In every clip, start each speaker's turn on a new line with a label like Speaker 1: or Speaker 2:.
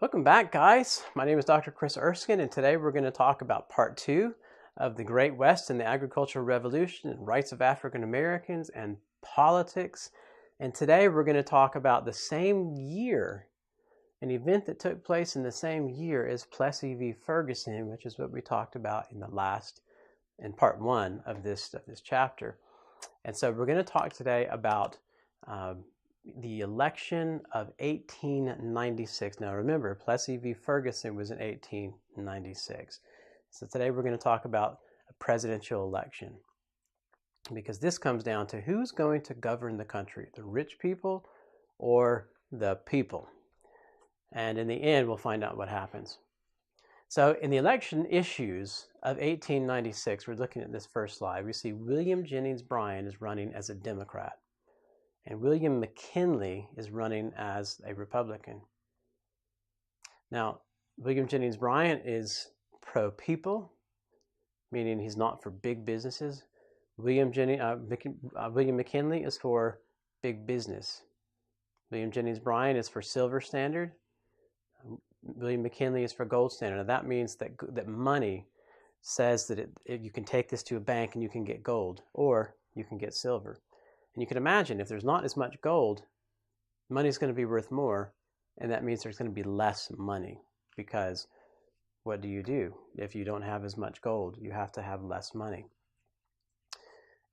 Speaker 1: Welcome back, guys. My name is Dr. Chris Erskine, and today we're going to talk about part two of the Great West and the Agricultural Revolution and rights of African Americans and politics. And today we're going to talk about the same year, an event that took place in the same year as Plessy v. Ferguson, which is what we talked about in part one of this chapter. And so we're going to talk today about the election of 1896. Now remember, Plessy v. Ferguson was in 1896. So today we're going to talk about a presidential election, because this comes down to who's going to govern the country, the rich people or the people. And in the end, we'll find out what happens. So in the election issues of 1896, we're looking at this first slide. We see William Jennings Bryan is running as a Democrat, and William McKinley is running as a Republican. Now, William Jennings Bryan is pro-people, meaning he's not for big businesses. William McKinley is for big business. William Jennings Bryan is for silver standard. William McKinley is for gold standard. Now that means that money says that you can take this to a bank and you can get gold, or you can get silver. And you can imagine if there's not as much gold, money's going to be worth more, and that means there's going to be less money, because what do? If you don't have as much gold, you have to have less money.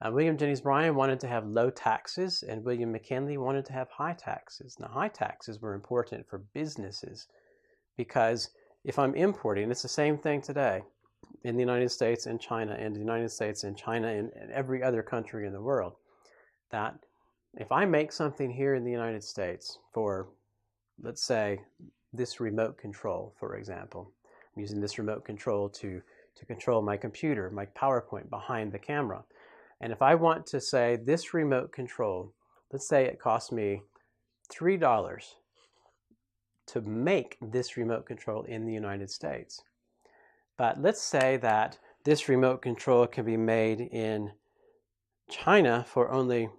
Speaker 1: William Jennings Bryan wanted to have low taxes, and William McKinley wanted to have high taxes. Now, high taxes were important for businesses, because if I'm importing, it's the same thing today in the United States and China, and the United States and China and every other country in the world, that if I make something here in the United States for, let's say, this remote control, for example, I'm using this remote control to control my computer, my PowerPoint behind the camera. And if I want to say this remote control, let's say it costs me $3 to make this remote control in the United States. But let's say that this remote control can be made in China for only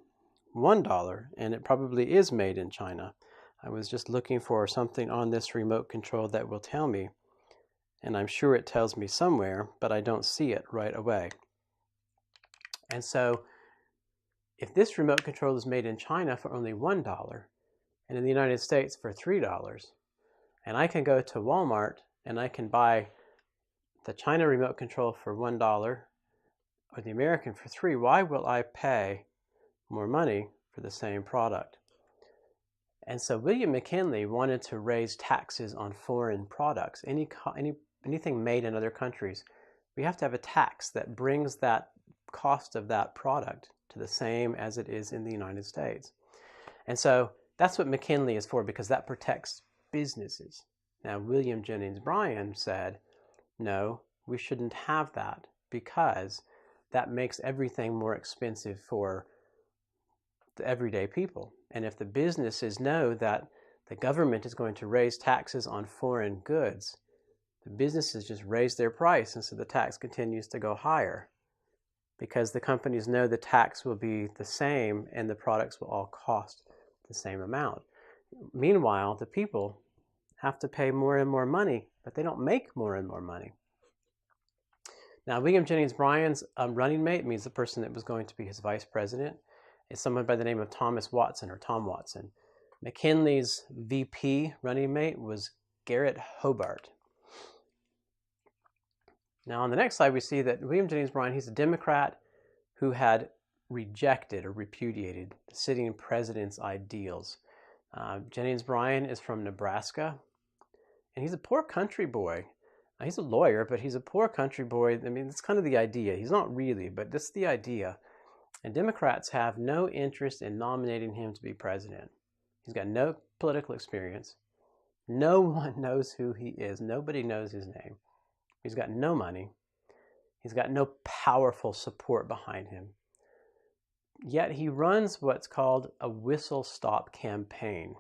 Speaker 1: $1, and it probably is made in China. I was just looking for something on this remote control that will tell me, and I'm sure it tells me somewhere, but I don't see it right away. And so if this remote control is made in China for only $1 and in the United States for $3, and I can go to Walmart and I can buy the China remote control for $1 or the American for $3, why will I pay more money for the same product? And so William McKinley wanted to raise taxes on foreign products. Anything made in other countries, we have to have a tax that brings that cost of that product to the same as it is in the United States. And so that's what McKinley is for, because that protects businesses. Now, William Jennings Bryan said, no, we shouldn't have that, because that makes everything more expensive for the everyday people. And if the businesses know that the government is going to raise taxes on foreign goods, the businesses just raise their price, and so the tax continues to go higher, because the companies know the tax will be the same and the products will all cost the same amount. Meanwhile, the people have to pay more and more money, but they don't make more and more money. Now, William Jennings Bryan's running mate, means the person that was going to be his vice president, is someone by the name of Thomas Watson, or Tom Watson. McKinley's VP running mate was Garrett Hobart. Now, on the next slide, we see that William Jennings Bryan, he's a Democrat who had rejected or repudiated the sitting president's ideals. Jennings Bryan is from Nebraska, and he's a poor country boy. He's a lawyer, but he's a poor country boy. I mean, that's kind of the idea. He's not really, but that's the idea. And Democrats have no interest in nominating him to be president. He's got no political experience. No one knows who he is. Nobody knows his name. He's got no money. He's got no powerful support behind him. Yet he runs what's called a whistle-stop campaign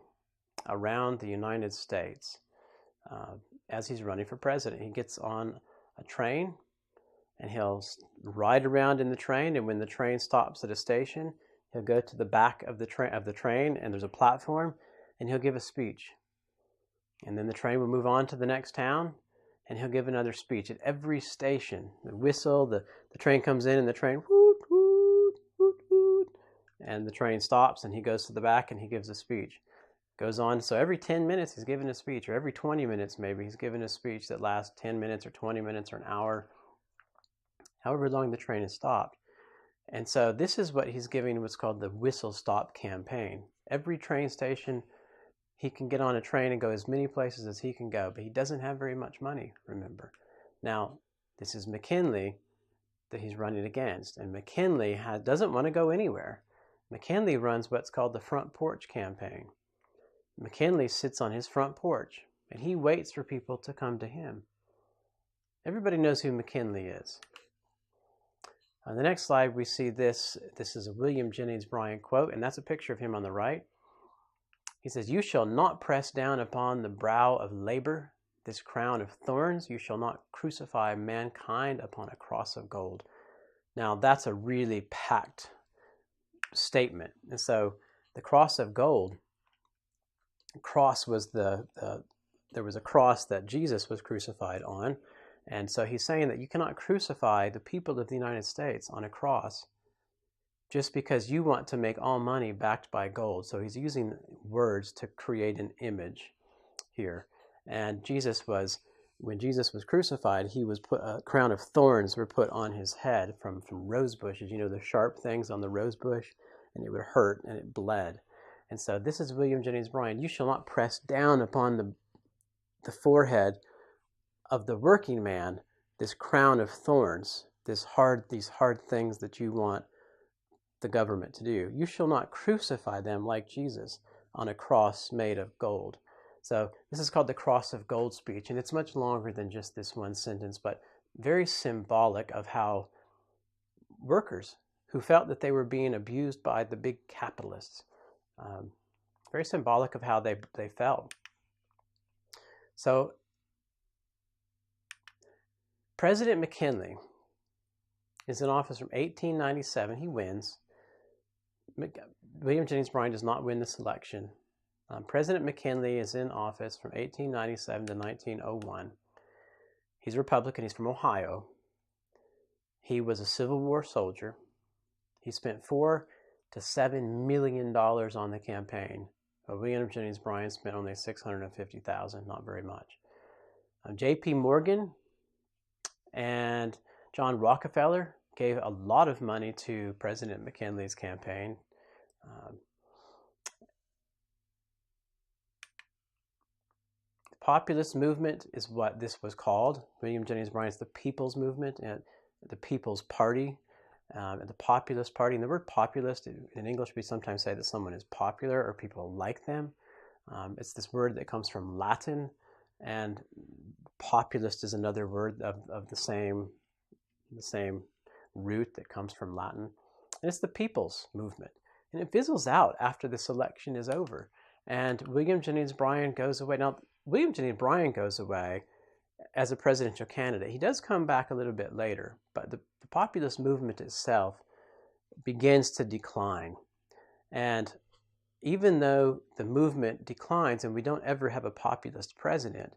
Speaker 1: around the United States as he's running for president. He gets on a train and he'll ride around in the train, and when the train stops at a station, he'll go to the back of the train, and there's a platform, and he'll give a speech. And then the train will move on to the next town, and he'll give another speech. At every station, the whistle, the train comes in, and the train, woot, woot, woot, woot, and the train stops, and he goes to the back, and he gives a speech. Goes on, so every 10 minutes he's giving a speech, or every 20 minutes maybe he's giving a speech that lasts 10 minutes or 20 minutes or an hour, however long the train is stopped. And so this is what he's giving what's called the whistle stop campaign. Every train station, he can get on a train and go as many places as he can go, but he doesn't have very much money, remember. Now, this is McKinley that he's running against, and McKinley doesn't want to go anywhere. McKinley runs what's called the front porch campaign. McKinley sits on his front porch, and he waits for people to come to him. Everybody knows who McKinley is. On the next slide, we see this. This is a William Jennings Bryan quote, and that's a picture of him on the right. He says, "You shall not press down upon the brow of labor this crown of thorns. You shall not crucify mankind upon a cross of gold." Now, that's a really packed statement. And so the cross of gold, cross was there was a cross that Jesus was crucified on. And so he's saying that you cannot crucify the people of the United States on a cross just because you want to make all money backed by gold. So he's using words to create an image here. And when Jesus was crucified, he was put, a crown of thorns were put on his head from rose bushes, you know, the sharp things on the rose bush, and it would hurt and it bled. And so this is William Jennings Bryan. You shall not press down upon the forehead of the working man this crown of thorns, these hard things that you want the government to do. You shall not crucify them like Jesus on a cross made of gold. So this is called the cross of gold speech, and it's much longer than just this one sentence, but very symbolic of how workers who felt that they were being abused by the big capitalists, very symbolic of how they felt. So President McKinley is in office from 1897. He wins. William Jennings Bryan does not win this election. President McKinley is in office from 1897 to 1901. He's a Republican. He's from Ohio. He was a Civil War soldier. He spent $4 to $7 million on the campaign. But William Jennings Bryan spent only $650,000, not very much. J.P. Morgan and John Rockefeller gave a lot of money to President McKinley's campaign. The populist movement is what this was called. William Jennings Bryan is the People's Movement and the People's Party. The Populist Party. And the word populist in English, we sometimes say that someone is popular or people like them. It's this word that comes from Latin, and populist is another word of the same root that comes from Latin. And it's the People's Movement. And it fizzles out after this election is over. And William Jennings Bryan goes away. Now, William Jennings Bryan goes away as a presidential candidate. He does come back a little bit later, but the populist movement itself begins to decline. And even though the movement declines and we don't ever have a populist president,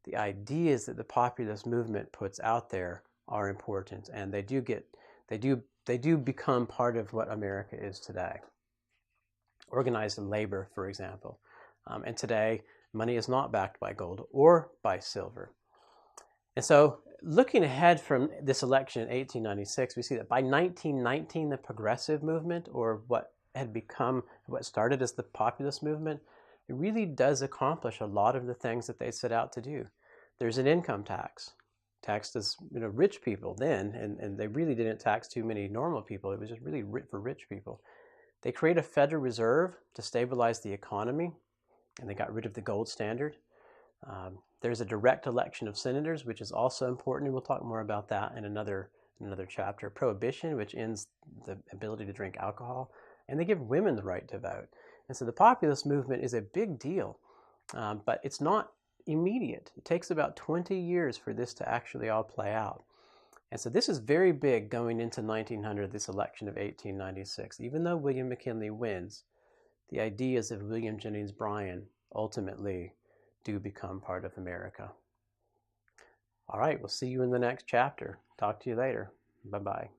Speaker 1: the ideas that the populist movement puts out there are important, and they do become part of what America is today. Organized labor, for example. And today, money is not backed by gold or by silver. And so, looking ahead from this election in 1896, we see that by 1919, the progressive movement, or what started as the populist movement, it really does accomplish a lot of the things that they set out to do. There's an income tax. Taxed as rich people then, and they really didn't tax too many normal people. It was just really for rich people. They create a Federal Reserve to stabilize the economy, and they got rid of the gold standard. There's a direct election of senators, which is also important, and we'll talk more about that in another chapter. Prohibition, which ends the ability to drink alcohol, and they give women the right to vote. And so the populist movement is a big deal, but it's not immediate. It takes about 20 years for this to actually all play out. And so this is very big going into 1900, this election of 1896. Even though William McKinley wins, the ideas of William Jennings Bryan ultimately do become part of America. All right, we'll see you in the next chapter. Talk to you later. Bye-bye.